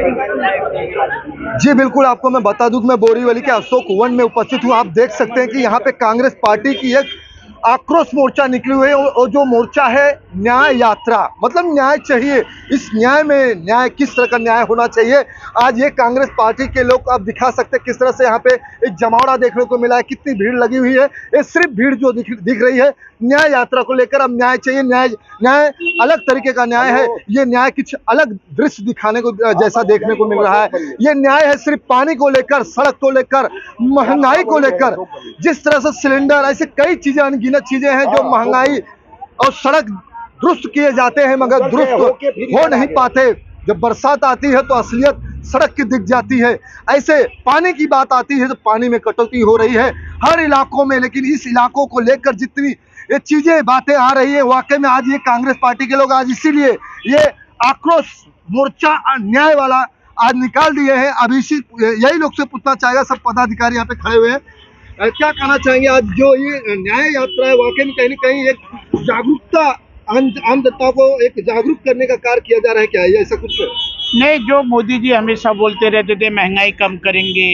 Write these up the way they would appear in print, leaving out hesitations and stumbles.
जी बिल्कुल, आपको मैं बता दूं कि मैं बोरीवली के अशोक वन में उपस्थित हूं। आप देख सकते हैं कि यहाँ पे कांग्रेस पार्टी की एक आक्रोश मोर्चा निकली हुई है और जो मोर्चा है न्याय यात्रा, मतलब न्याय चाहिए। इस न्याय में न्याय किस तरह का न्याय होना चाहिए, आज ये कांग्रेस पार्टी के लोग आप दिखा सकते हैं किस तरह से यहाँ पे एक जमावड़ा देखने को मिला है, कितनी भीड़ लगी हुई है। ये सिर्फ भीड़ जो दिख रही है न्याय यात्रा को लेकर। अब न्याय चाहिए, न्याय अलग तरीके का न्याय है। ये न्याय कुछ अलग दृश्य दिखाने को जैसा देखने को मिल रहा है। ये न्याय है सिर्फ पानी को लेकर, सड़क को लेकर, महंगाई को लेकर। जिस तरह से सिलेंडर, ऐसे कई चीजें, अनगिनत चीजें हैं जो महंगाई और सड़क दुरुस्त किए जाते हैं मगर दुरुस्त हो नहीं पाते। जब बरसात आती है तो असलियत सड़क की दिख जाती है। ऐसे पानी की बात आती है तो पानी में कटौती हो रही है हर इलाकों में। लेकिन इस इलाकों को लेकर जितनी ये चीजें बातें आ रही है, वाकई में आज ये कांग्रेस पार्टी के लोग आज इसीलिए ये आक्रोश मोर्चा न्याय वाला आज निकाल दिए हैं। अब इसी यही लोग से पूछना चाहेगा, सब पदाधिकारी यहाँ पे खड़े हुए हैं, क्या कहना चाहेंगे आज जो ये न्याय यात्रा है, वाकई में कहीं न कहीं एक जागरूकता, आम जनता को एक जागरूक करने का कार्य किया जा रहा है, क्या है ऐसा कुछ? नहीं, जो मोदी जी हमेशा बोलते रहते थे महंगाई कम करेंगे,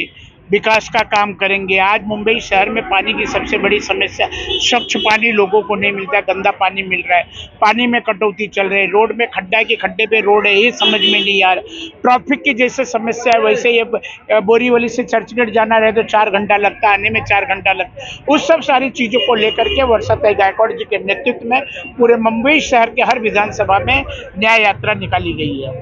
विकास का काम करेंगे। आज मुंबई शहर में पानी की सबसे बड़ी समस्या, स्वच्छ पानी लोगों को नहीं मिलता, गंदा पानी मिल रहा है, पानी में कटौती चल रही है, रोड में खड्डा है कि खड्डे पे रोड है, ये समझ में नहीं आ रहा। ट्रैफिक की जैसे समस्या है वैसे ये बोरीवली से चर्चगेट जाना रहे तो 4 घंटा लगता है, आने में 4 घंटा लगता है। उस सब सारी चीज़ों को लेकर के वर्षाताई गायकवाड़ जी के नेतृत्व में पूरे मुंबई शहर के हर विधानसभा में न्याय यात्रा निकाली गई है।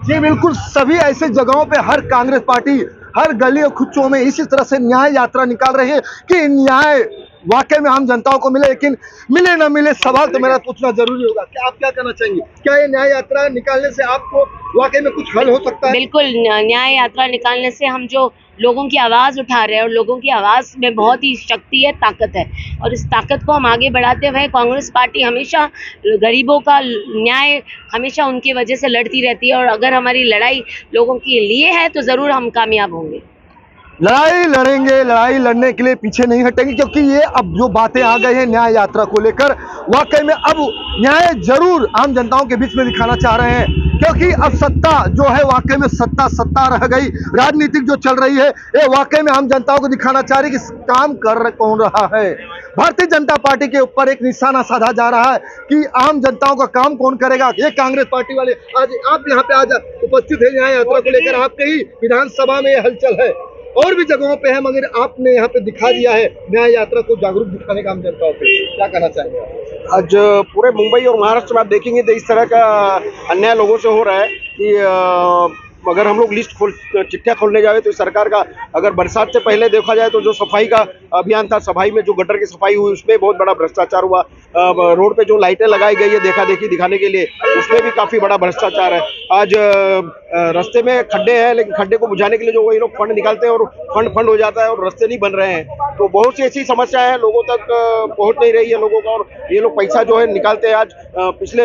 जी बिल्कुल, सभी ऐसे जगहों पे हर कांग्रेस पार्टी हर गली और खुच्चों में इसी तरह से न्याय यात्रा निकाल रही है कि न्याय वाकई में आम जनताओं को मिले। लेकिन मिले ना मिले, सवाल तो मेरा पूछना जरूरी होगा कि आप क्या कहना चाहेंगे, क्या ये न्याय यात्रा निकालने से आपको वाकई में कुछ हल हो सकता है? बिल्कुल, न्याय यात्रा निकालने से हम जो लोगों की आवाज़ उठा रहे हैं और लोगों की आवाज़ में बहुत ही शक्ति है, ताकत है, और इस ताकत को हम आगे बढ़ाते हुए कांग्रेस पार्टी हमेशा गरीबों का न्याय हमेशा उनकी वजह से लड़ती रहती है। और अगर हमारी लड़ाई लोगों के लिए है तो ज़रूर हम कामयाब होंगे। लड़ाई लड़ेंगे, लड़ाई लड़ने के लिए पीछे नहीं हटेंगे, क्योंकि ये अब जो बातें आ गई हैं न्याय यात्रा को लेकर, वाकई में अब न्याय जरूर आम जनताओं के बीच में दिखाना चाह रहे हैं। क्योंकि अब सत्ता जो है वाकई में सत्ता रह गई, राजनीतिक जो चल रही है ये वाकई में आम जनताओं को दिखाना चाह रही है कि काम कर कौन रहा है। भारतीय जनता पार्टी के ऊपर एक निशाना साधा जा रहा है कि आम जनताओं का काम कौन करेगा। ये कांग्रेस पार्टी वाले आज आप यहाँ पे आज उपस्थित है न्याय यात्रा को लेकर, आपके ही विधानसभा में हलचल है, और भी जगहों पे है, मगर आपने यहाँ पे दिखा दिया है न्याय यात्रा को जागरूक दिखाने का आम जनताओं को, क्या कहना चाहेंगे? आज पूरे मुंबई और महाराष्ट्र में आप देखेंगे तो इस तरह का अन्याय लोगों से हो रहा है कि अगर हम लोग चिट्ठियाँ खोलने जाए तो सरकार का, अगर बरसात से पहले देखा जाए तो जो सफाई का अभियान था, सफाई में जो गटर की सफाई हुई उसमें बहुत बड़ा भ्रष्टाचार हुआ। रोड पे जो लाइटें लगाई गई है देखा देखी दिखाने के लिए, उसमें भी काफ़ी बड़ा भ्रष्टाचार है। आज रास्ते में खड्डे हैं, लेकिन खड्डे को बुझाने के लिए जो वही लोग फंड निकालते हैं और फंड हो जाता है और रास्ते नहीं बन रहे हैं। तो बहुत सी ऐसी समस्या है, लोगों तक पहुँच नहीं रही है लोगों का, और ये लोग पैसा जो है निकालते हैं। आज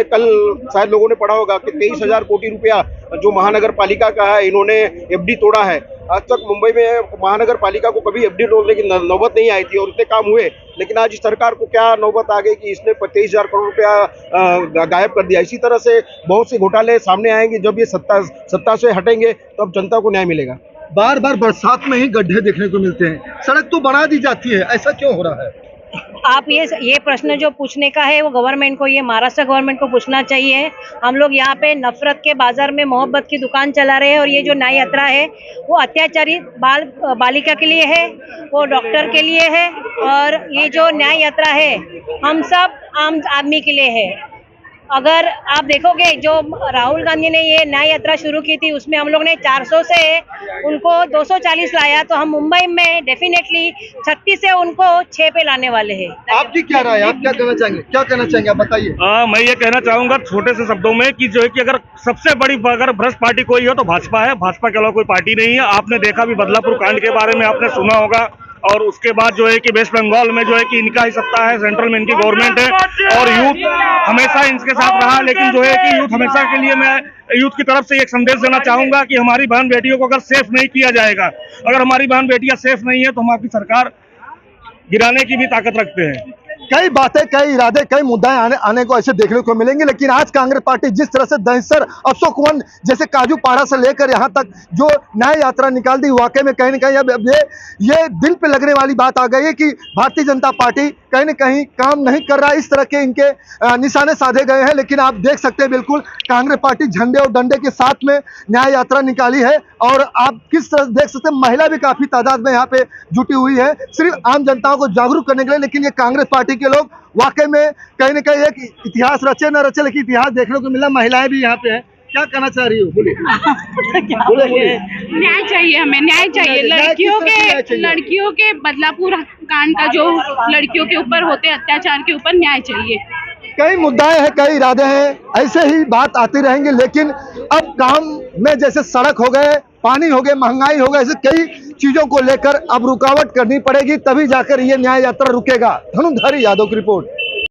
कल शायद लोगों ने पढ़ा होगा कि 23,000 कोटी रुपया जो महानगर पालिका का है, इन्होंने एफडी तोड़ा है। आज तक मुंबई में महानगर पालिका को कभी एफडी तोड़ने की नौबत नहीं आई थी और इतने काम हुए, लेकिन आज इस सरकार को क्या नौबत आ गई कि इसने 23,000 करोड़ रुपया गायब कर दिया। इसी तरह से बहुत से घोटाले सामने आएंगे। जब ये सत्ता से हटेंगे तो अब जनता को न्याय मिलेगा। बार बार बरसात में ही गड्ढे देखने को मिलते हैं, सड़क तो बना दी जाती है, ऐसा क्यों हो रहा है? आप ये प्रश्न जो पूछने का है वो गवर्नमेंट को, ये महाराष्ट्र गवर्नमेंट को पूछना चाहिए। हम लोग यहाँ पे नफरत के बाजार में मोहब्बत की दुकान चला रहे हैं, और ये जो न्याय यात्रा है वो अत्याचारी बालिका के लिए है, वो डॉक्टर के लिए है, और ये जो न्याय यात्रा है हम सब आम आदमी के लिए है। अगर आप देखोगे जो राहुल गांधी ने ये न्याय यात्रा शुरू की थी उसमें हम लोग ने 400 से उनको 240 लाया, तो हम मुंबई में डेफिनेटली 36 से उनको 6 पे लाने वाले हैं। आपकी क्या राय है, आप क्या कहना चाहेंगे, आप बताइए। मैं ये कहना चाहूंगा छोटे से शब्दों में कि जो है कि अगर सबसे बड़ी अगर भ्रष्ट पार्टी कोई हो तो भाजपा है। भाजपा के अलावा कोई पार्टी नहीं है। आपने देखा भी बदलापुर कांड के बारे में आपने सुना होगा, और उसके बाद जो है कि वेस्ट बंगाल में जो है कि इनका ही सत्ता है, सेंट्रल में इनकी गवर्नमेंट है, और यूथ हमेशा इनके साथ रहा। लेकिन जो है कि यूथ हमेशा के लिए, मैं यूथ की तरफ से एक संदेश देना चाहूंगा कि हमारी बहन बेटियों को अगर सेफ नहीं किया जाएगा, अगर हमारी बहन बेटियां सेफ नहीं है तो हम आपकी सरकार गिराने की भी ताकत रखते हैं। कई बातें, कई इरादे, कई मुद्दे आने को ऐसे देखने को मिलेंगे, लेकिन आज कांग्रेस पार्टी जिस तरह से दहिसर, अशोक वन जैसे काजू पाड़ा से लेकर यहाँ तक जो न्याय यात्रा निकाल दी, वाकई में कहीं ना कहीं अब ये दिल पे लगने वाली बात आ गई है कि भारतीय जनता पार्टी कहीं ना कहीं काम नहीं कर रहा है। इस तरह के इनके निशाने साधे गए हैं, लेकिन आप देख सकते हैं बिल्कुल कांग्रेस पार्टी झंडे और डंडे के साथ में न्याय यात्रा निकाली है। और आप किस तरह देख सकते हैं, महिला भी काफी तादाद में यहाँ पे जुटी हुई है, सिर्फ आम जनताओं को जागरूक करने के लिए। लेकिन ये कांग्रेस पार्टी के लोग वाकई में कहीं ना कहीं एक इतिहास रचे न रचे, लेकिन इतिहास देखने को मिला। महिलाएं भी यहाँ पे हैं, क्या कहना चाह रही हो? बोलिए। न्याय चाहिए, हमें न्याय चाहिए। लड़कियों के बदलापुर कांड का जो लड़कियों के ऊपर होते अत्याचार के ऊपर न्याय चाहिए। कई मुद्दाएं हैं, कई इरादे हैं, ऐसे ही बात आती रहेंगी। लेकिन अब काम में जैसे सड़क हो गए, पानी हो गए, महंगाई हो गए, ऐसे कई चीजों को लेकर अब रुकावट करनी पड़ेगी, तभी जाकर ये न्याय यात्रा रुकेगा। धनुधरी यादव की रिपोर्ट।